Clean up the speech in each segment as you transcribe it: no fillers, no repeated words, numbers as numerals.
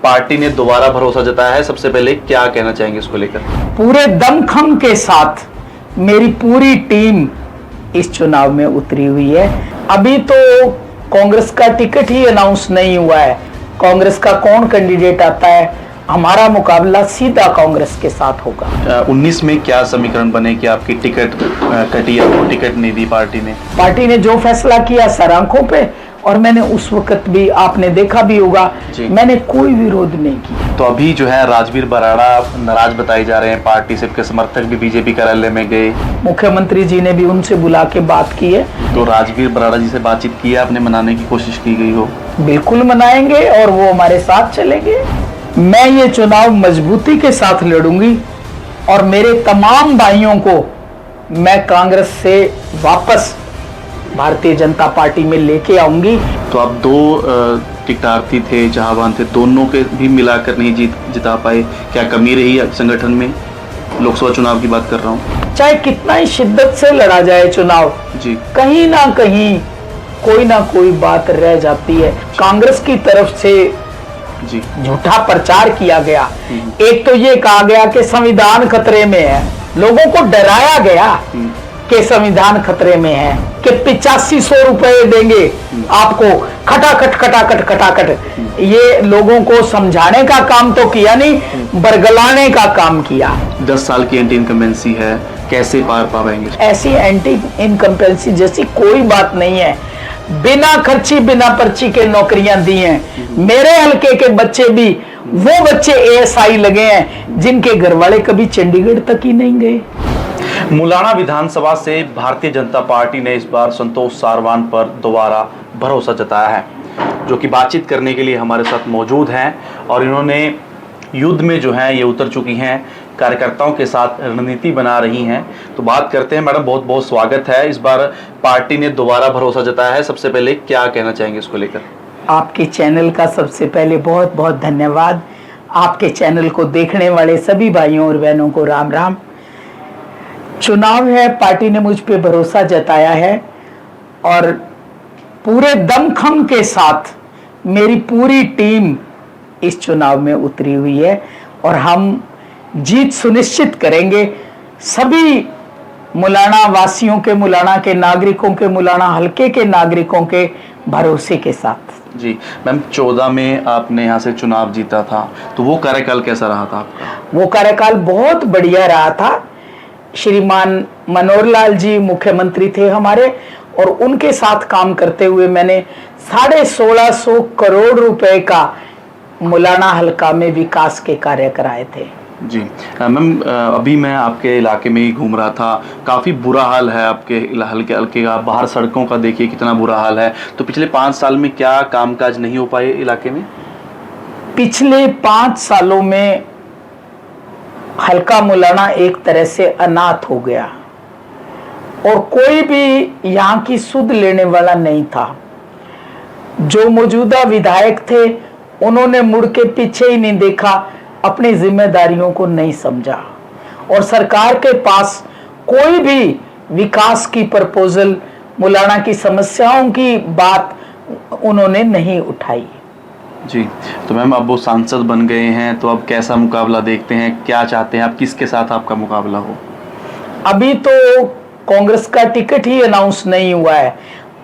Party ने दोबारा भरोसा जताया है, सबसे पहले क्या कहना चाहेंगे इसको लेकर? पूरे दमखम के साथ मेरी पूरी टीम इस चुनाव में उतरी हुई है। अभी तो कांग्रेस का टिकट ही अनाउंस नहीं हुआ है, कांग्रेस का कौन कैंडिडेट आता है, हमारा मुकाबला सीधा कांग्रेस के साथ होगा। 19 में क्या समीकरण बने कि आपकी टिकट कटी, आपको टिकट नहीं दी पार्टी ने? पार्टी ने जो फैसला किया सर आंखों पे, और मैंने उस वक्त भी, आपने देखा भी होगा, मैंने कोई विरोध नहीं किया। तो अभी जो है राजवीर बराड़ा नाराज बताए जा रहे हैं पार्टी से, के समर्थक भी बीजेपी कार्यालय में गए, मुख्यमंत्री जी ने भी उनसे बुला के बात की है। तो राजवीर बराड़ा जी से बातचीत की है आपने, मनाने की कोशिश की गई हो? बिल्कुल मनाएंगे और वो हमारे साथ चलेंगे। मैं ये चुनाव मजबूती के साथ लड़ूंगी और मेरे तमाम भाइयों को मैं कांग्रेस से वापस भारतीय जनता पार्टी में लेके आऊंगी। तो आप दो टिकटार्थी थे, जहां थे, दोनों के भी मिलाकर नहीं जिता पाए, क्या कमी रही संगठन में? लोकसभा चुनाव की बात कर रहा हूँ। चाहे कितना ही शिद्दत से लड़ा जाए चुनाव जी, कहीं ना कहीं कोई ना कोई बात रह जाती है। कांग्रेस की तरफ से जी झूठा प्रचार किया गया। एक तो ये कहा गया कि संविधान खतरे में है, लोगों को डराया गया कि संविधान खतरे में है, कि 8500 रुपए देंगे आपको, खटाखट। ये लोगों को समझाने का काम तो किया नहीं, बरगलाने का काम किया। 10 साल की एंटी इनकम्बेंसी है, कैसे पार पाएंगे? ऐसी एंटी इनकम्बेंसी जैसी कोई बात नहीं है। बिना खर्ची बिना पर्ची के नौकरियां दी हैं। मेरे हल्के के बच्चे भी, वो बच्चे एएसआई लगे हैं जिनके घर वाले कभी चंडीगढ़ तक ही नहीं गए। मुलाना विधानसभा से भारतीय जनता पार्टी ने इस बार संतोष सारवान पर दोबारा भरोसा जताया है, जो कि बातचीत करने के लिए हमारे साथ मौजूद हैं और इन्होंने युद्ध में जो है ये उतर चुकी हैं, कार्यकर्ताओं के साथ रणनीति बना रही हैं। तो बात करते हैं। मैडम, बहुत बहुत स्वागत है। इस बार पार्टी ने दोबारा भरोसा जताया है, सबसे पहले क्या कहना चाहेंगे इसको लेकर? आपके चैनल का सबसे पहले बहुत बहुत धन्यवाद। आपके चैनल को देखने वाले सभी भाइयों और बहनों को राम राम। चुनाव है, पार्टी ने मुझ पे भरोसा जताया है और पूरे दमखम के साथ मेरी पूरी टीम इस चुनाव में उतरी हुई है और हम जीत सुनिश्चित करेंगे। सभी मुलाना वासियों के, मुलाना के नागरिकों के, मुलाना हल्के के नागरिकों के भरोसे के साथ। जी मैम, 14 में आपने यहाँ से चुनाव जीता था, तो वो कार्यकाल कैसा रहा था आपका? वो कार्यकाल बहुत बढ़िया रहा था। श्रीमान मनोहर लाल जी मुख्यमंत्री थे हमारे और उनके साथ काम करते हुए मैंने 1650 करोड़ रुपए का मुलाना हल्का में विकास के कार्य कराए थे। जी मैम, अभी मैं आपके इलाके में ही घूम रहा था, काफ़ी बुरा हाल है आपके हल्के का। बाहर सड़कों का देखिए कितना बुरा हाल है। तो पिछले 5 साल में क्या कामकाज नहीं हो पाए इलाके में? पिछले 5 सालों में हल्का मुलाना एक तरह से अनाथ हो गया और कोई भी यहाँ की सुध लेने वाला नहीं था। जो मौजूदा विधायक थे उन्होंने मुड़ के पीछे ही नहीं देखा, अपनी जिम्मेदारियों को नहीं समझा और सरकार के पास कोई भी विकास की प्रपोजल, मुलाना की समस्याओं की बात उन्होंने नहीं उठाई। जी, तो मैम अब वो सांसद बन गए हैं, तो अब कैसा मुकाबला देखते हैं, क्या चाहते हैं आप, किसके साथ आपका मुकाबला हो? अभी तो कांग्रेस का टिकट ही अनाउंस नहीं हुआ है,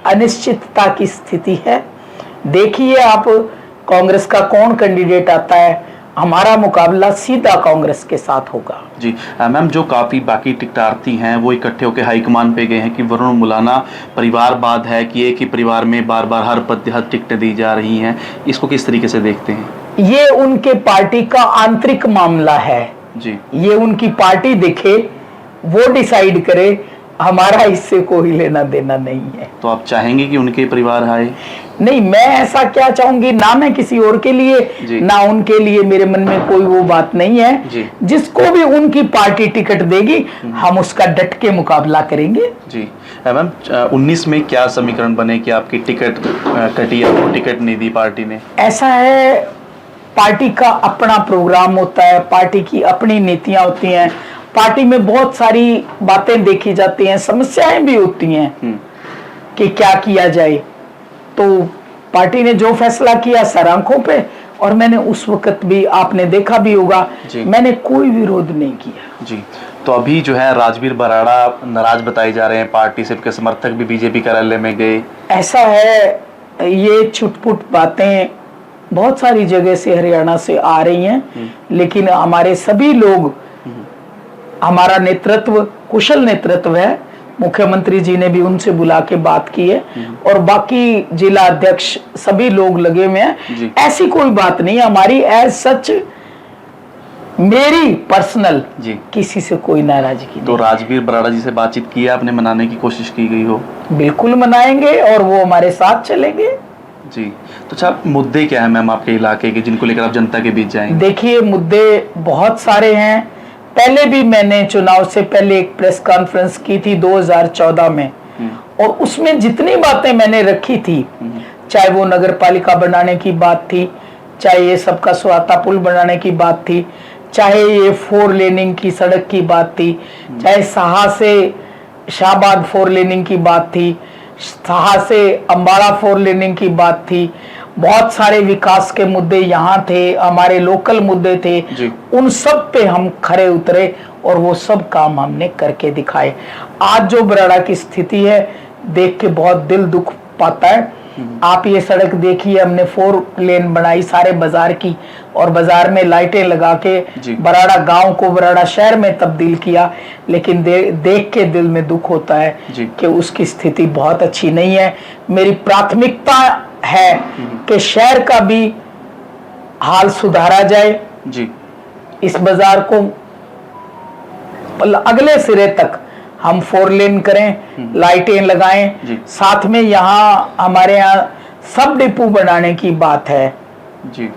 अनिश्चितता की स्थिति है। देखिए आप, कांग्रेस का कौन कैंडिडेट आता है, हमारा मुकाबला सीधा कांग्रेस के साथ होगा। जी मैम, जो काफ़ी बाकी टिकटार्थी हैं वो इकट्ठे होकर हाईकमान पे गए हैं कि वरुण मुलाना परिवारवाद है, कि एक ही परिवार में बार बार हर टिकटें दी जा रही हैं, इसको किस तरीके से देखते हैं? ये उनके पार्टी का आंतरिक मामला है जी, ये उनकी पार्टी देखे, वो डिसाइड करे, हमारा इससे कोई लेना देना नहीं है। तो आप चाहेंगे कि उनके परिवार आए? नहीं, मैं ऐसा क्या चाहूंगी, ना मैं किसी और के लिए ना उनके लिए, मेरे मन में कोई वो बात नहीं है। जिसको भी उनकी पार्टी टिकट देगी हम उसका डट के मुकाबला करेंगे। जी मैम, 19 में क्या समीकरण बने कि आपकी टिकट कटी, आपको टिकट नहीं दी पार्टी ने? ऐसा है, पार्टी का अपना प्रोग्राम होता है, पार्टी की अपनी नीतियां होती हैं, पार्टी में बहुत सारी बातें देखी जाती हैं, समस्याएं भी होती हैं कि क्या किया जाए। तो पार्टी ने जो फैसला किया सर आंखों पे, और मैंने उस वक्त भी, आपने देखा भी होगा, जी। मैंने कोई विरोध नहीं किया। जी। तो अभी जो है राजवीर बराड़ा नाराज बताए जा रहे हैं पार्टी से, के समर्थक भी बीजेपी कार्यालय में गए। ऐसा है, ये छुटपुट बातें बहुत सारी जगह से हरियाणा से आ रही हैं, लेकिन हमारे सभी लोग, हमारा नेतृत्व कुशल नेतृत्व है, मुख्यमंत्री जी ने भी उनसे बुला के बात की है और बाकी जिला अध्यक्ष सभी लोग लगे हुए जी। हैं। ऐसी कोई बात नहीं हमारी, एज सच मेरी पर्सनल जी। किसी से कोई नाराजगी तो राजवीर बराड़ा जी से बातचीत की है आपने, मनाने की कोशिश की गई हो? बिल्कुल मनाएंगे और वो हमारे साथ चलेंगे। जी। तो अच्छा, मुद्दे क्या है मैम आपके इलाके के जिनको लेकर आप जनता के बीच जाएंगे? देखिए, मुद्दे बहुत सारे हैं। पहले भी मैंने चुनाव से पहले एक प्रेस कॉन्फ्रेंस की थी 2014 में, और उसमें जितनी बातें मैंने रखी थी, चाहे वो नगर पालिका बनाने की बात थी, चाहे ये सबका सुहाता पुल बनाने की बात थी, चाहे ये 4 लेनिंग की सड़क की बात थी, चाहे साहा से शाहबाद 4 लेनिंग की बात थी, साहा से अंबाड़ा 4 लेनिंग की बात थी, बहुत सारे विकास के मुद्दे यहाँ थे, हमारे लोकल मुद्दे थे जी। उन सब पे हम खरे उतरे और वो सब काम हमने करके दिखाए। आज जो बराड़ा की स्थिति है देख के बहुत दिल दुख पाता है। आप ये सड़क देखिए, हमने 4 लेन बनाई सारे बाजार की, और बाजार में लाइटें लगा के जी। बराड़ा गांव को बराड़ा शहर में तब्दील किया, लेकिन देख के दिल में दुख होता है जी। कि उसकी स्थिति बहुत अच्छी नहीं है। मेरी प्राथमिकता है कि शहर का भी हाल सुधारा जाए, जी। इस बाजार को अगले सिरे तक हम 4 लेन करें, लाइटें लगाएं, जी। साथ में यहाँ हमारे यहाँ सब डिपो बनाने की बात है। जी।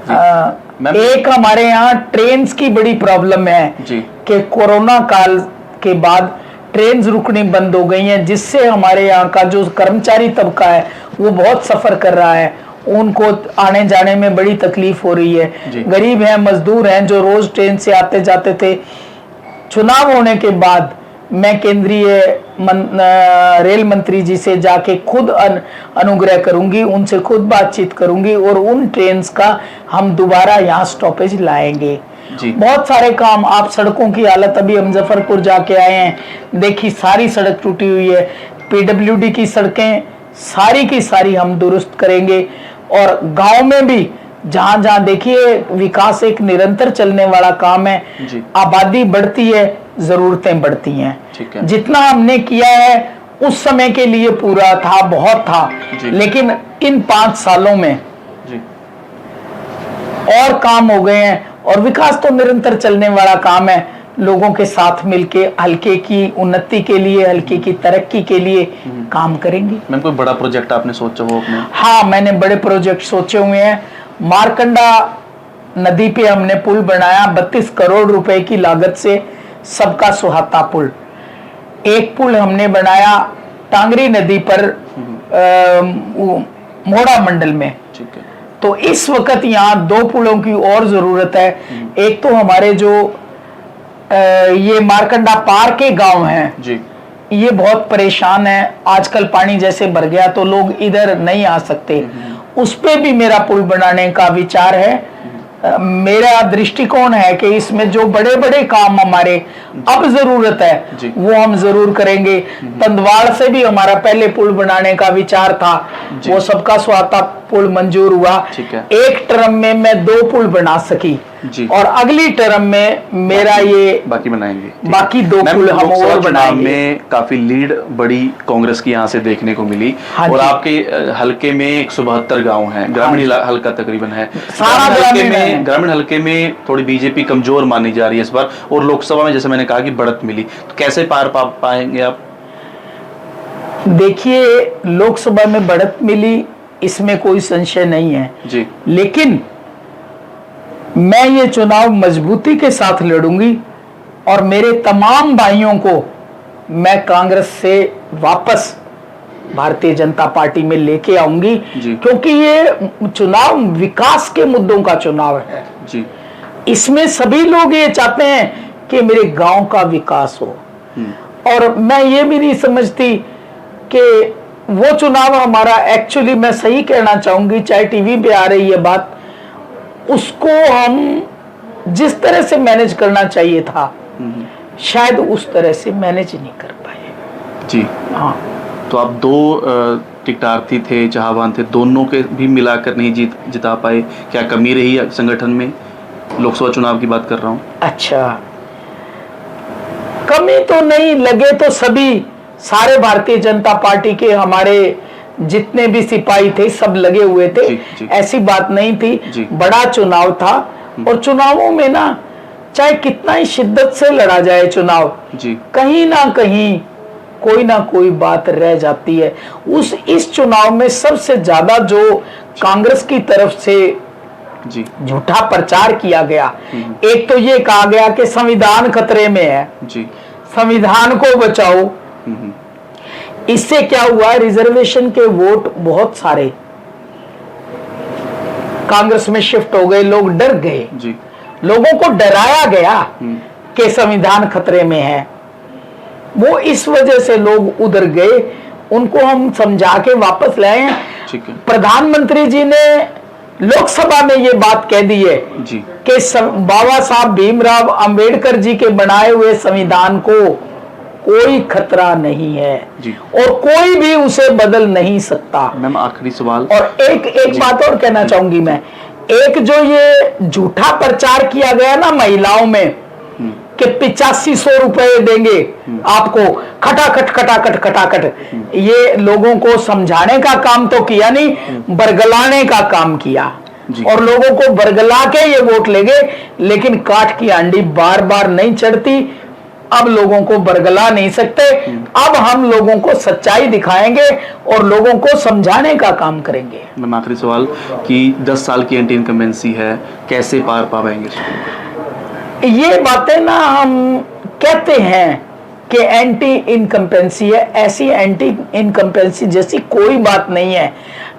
मैम- एक हमारे यहाँ ट्रेन की बड़ी प्रॉब्लम है जी। कि कोरोना काल के बाद ट्रेन रुकनी बंद हो गई हैं, जिससे हमारे यहाँ का जो कर्मचारी तबका है वो बहुत सफर कर रहा है, उनको आने जाने में बड़ी तकलीफ हो रही है। जी। गरीब हैं, मजदूर हैं, जो रोज ट्रेन से आते जाते थे। चुनाव होने के बाद मैं केंद्रीय रेल मंत्री जी से जाके खुद अनुग्रह करूंगी, उनसे खुद बातचीत करूंगी और उन ट्रेन्स का हम दोबारा यहाँ स्टॉपेज लाएंगे। जी। बहुत सारे काम, आप सड़कों की हालत, अभी हम मुजफ्फरपुर जाके आए हैं, देखी सारी सड़क टूटी हुई है। पीडब्ल्यूडी की सड़कें सारी की सारी हम दुरुस्त करेंगे, और गांव में भी जहां जहां देखिए विकास एक निरंतर चलने वाला काम है। जी। आबादी बढ़ती है, जरूरतें बढ़ती हैं। ठीक है। जितना हमने किया है उस समय के लिए पूरा था, बहुत था, जी। लेकिन इन 5 सालों में जी। और काम हो गए हैं, और विकास तो निरंतर चलने वाला काम है। लोगों के साथ मिलके हल्के की उन्नति के लिए, हल्के की तरक्की के लिए काम करेंगे। मैम, कोई बड़ा प्रोजेक्ट आपने सोचा हो अपने? हाँ, मैंने बड़े प्रोजेक्ट सोचे हुए हैं। मारकंडा नदी पे हमने पुल बनाया 32 करोड़ रुपए की लागत से, सबका सुहाता पुल। एक पुल हमने बनाया टांगरी नदी पर मोड़ा मंडल में। ठीक है। तो इस वक्त यहाँ 2 पुलों की और जरूरत है। एक तो हमारे जो ये मारकंडा पार के गांव हैं, जी। ये बहुत परेशान है। आजकल पानी जैसे भर गया तो लोग इधर नहीं आ सकते, उस पे भी मेरा पुल बनाने का विचार है। मेरा दृष्टिकोण है कि इसमें जो बड़े बड़े काम हमारे अब जरूरत है जी। वो हम जरूर करेंगे। तंदवाड़ से भी हमारा पहले पुल बनाने का विचार था, वो सबका स्वाता पुल मंजूर हुआ। ठीक है। एक टर्म में मैं 2 पुल बना सकी जी। और अगली टर्म में मेरा ये बाकी बनाएंगे। बाकी 2 मैम, पुल हम लोकसभा और चुनाव बनाएंगे। में काफी लीड बड़ी कांग्रेस की यहाँ से देखने को मिली। हाँ और जी। आपके हलके में 172 गांव हैं, ग्रामीण हलका तकरीबन है। सारा ग्रामीण है। ग्रामीण हलके में थोड़ी बीजेपी कमजोर मानी जा रही है इस बार, और लोकसभा में जैसे मैंने कहा कि बढ़त मिली, तो कैसे पार पा पाएंगे आप? देखिए, लोकसभा में बढ़त मिली, इसमें कोई संशय नहीं है जी। लेकिन मैं ये चुनाव मजबूती के साथ लड़ूंगी, और मेरे तमाम भाइयों को मैं कांग्रेस से वापस भारतीय जनता पार्टी में लेके आऊंगी, जी। क्योंकि ये चुनाव विकास के मुद्दों का चुनाव है। जी। इसमें सभी लोग ये चाहते हैं कि मेरे गांव का विकास हो, और मैं ये भी नहीं समझती कि वो चुनाव हमारा, एक्चुअली मैं सही कहना चाहूंगी, चाहे टीवी पे आ रही है बात, उसको हम जिस तरह से मैनेज करना चाहिए था शायद उस तरह से मैनेज नहीं कर पाए। जी हाँ, तो आप दो टिकटार्थी थे, चाहवान थे, दोनों के भी मिलाकर नहीं जिता पाए, क्या कमी रही है संगठन में? लोकसभा चुनाव की बात कर रहा हूँ। अच्छा, कमी तो नहीं, लगे तो सभी सारे भारतीय जनता पार्टी के हमारे जितने भी सिपाही थे सब लगे हुए थे। जी। ऐसी बात नहीं जी। थी, बड़ा चुनाव था और चुनावों में ना चाहे कितना ही शिद्दत से लड़ा जाए चुनाव, जी कहीं ना कहीं कोई ना कोई बात रह जाती है। इस चुनाव में सबसे ज्यादा जो कांग्रेस की तरफ से जी झूठा प्रचार किया गया, एक तो ये कहा गया कि संविधान खतरे में है, जी संविधान को बचाओ। इससे क्या हुआ, रिजर्वेशन के वोट बहुत सारे कांग्रेस में शिफ्ट हो गए, लोग डर गए, जी लोगों को डराया गया कि संविधान खतरे में है। वो इस वजह से लोग उधर गए, उनको हम समझा के वापस लाए। ठीक है प्रधानमंत्री जी ने लोकसभा में ये बात कह दी है जी कि बाबा साहब भीमराव अंबेडकर जी के बनाए हुए संविधान को कोई खतरा नहीं है जी। और कोई भी उसे बदल नहीं सकता। मैम आखिरी सवाल, और एक बात और कहना चाहूंगी मैं, एक जो ये झूठा प्रचार किया गया ना महिलाओं में कि 8500 रुपए देंगे आपको, खटाखट, ये लोगों को समझाने का काम तो किया नहीं, बरगलाने का काम किया और लोगों को बरगला के ये वोट ले गए। लेकिन काठ की आंडी बार बार नहीं चढ़ती, अब लोगों को बरगला नहीं सकते। अब हम लोगों को सच्चाई दिखाएंगे और लोगों को समझाने का काम करेंगे। मैम आखिरी सवाल कि 10 साल की एंटी इनकम्बेंसी है, कैसे पार पाएंगे? ये बातें ना हम कहते हैं कि एंटी इनकम्पेंसी है, ऐसी एंटी इनकम्पेंसी जैसी कोई बात नहीं है।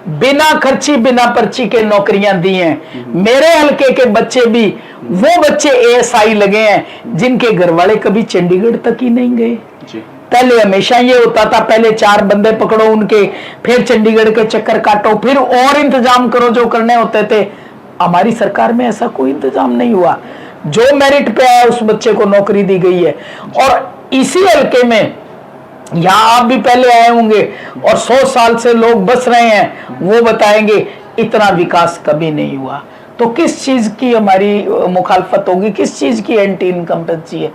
बिना खर्ची बिना पर्ची के नौकरियां दी हैं। मेरे हलके के बच्चे भी, वो बच्चे एएसआई लगे हैं जिनके घर वाले कभी चंडीगढ़ तक ही नहीं गए। पहले हमेशा ये होता था, पहले 4 बंदे पकड़ो उनके, फिर चंडीगढ़ के चक्कर काटो, फिर और इंतजाम करो जो करने होते थे। हमारी सरकार में ऐसा कोई इंतजाम नहीं हुआ, जो मेरिट पे आया उस बच्चे को नौकरी दी गई है। और इसी हलके में यहाँ आप भी पहले आए होंगे और 100 साल से लोग बस रहे हैं, वो बताएंगे इतना विकास कभी नहीं हुआ। तो किस चीज की हमारी मुखालफत होगी, किस चीज की एंटी इनकम्पेंसी है?